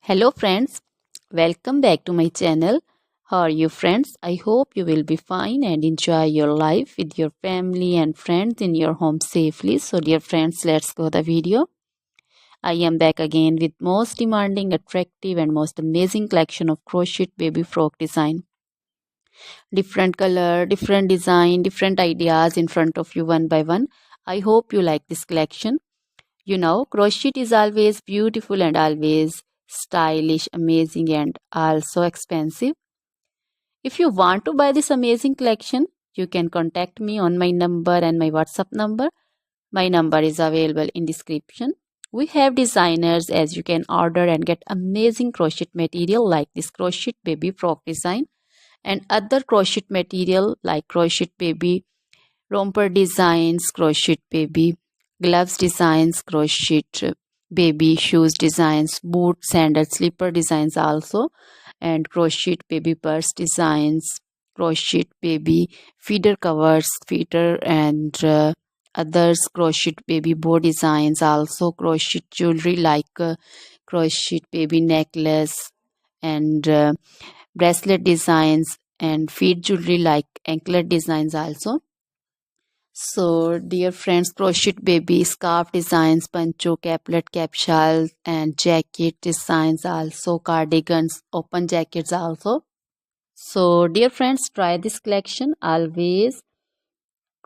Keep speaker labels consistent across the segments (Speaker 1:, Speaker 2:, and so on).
Speaker 1: Hello friends, welcome back to my channel. How are you friends? I hope you will be fine and enjoy your life with your family and friends in your home safely. So dear friends, let's go the video. I am back again with most demanding, attractive and most amazing collection of crochet baby frock design. Different color, different design, different ideas in front of you one by one. I hope you like this collection. You know, crochet is always beautiful and always stylish, amazing, and also expensive. If you want to buy this amazing collection, you can contact me on my number and my WhatsApp number. My number is available in description. We have designers as you can order and get amazing crochet material like this crochet baby frock design and other crochet material like crochet baby romper designs, crochet baby gloves designs, crochet baby shoes designs, boot, sandal, slipper designs also, and crochet baby purse designs, crochet baby feeder covers, feeder and others, crochet baby bow designs also, crochet jewelry like crochet baby necklace and bracelet designs and feet jewelry like anklet designs also. So, dear friends, crochet baby scarf designs, pancho, caplet, capsule, and jacket designs also, cardigans, open jackets also. So, dear friends, try this collection. Always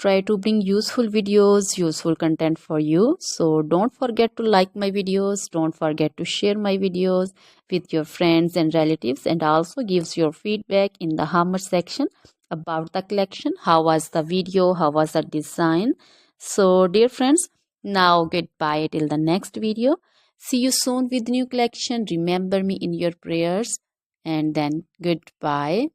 Speaker 1: try to bring useful videos, useful content for you. So, don't forget to like my videos. Don't forget to share my videos with your friends and relatives, and also gives your feedback in the comment section about the collection. How was the video? How was the design? So, dear friends, now goodbye till the next video. See you soon with new collection. Remember me in your prayers, and then goodbye.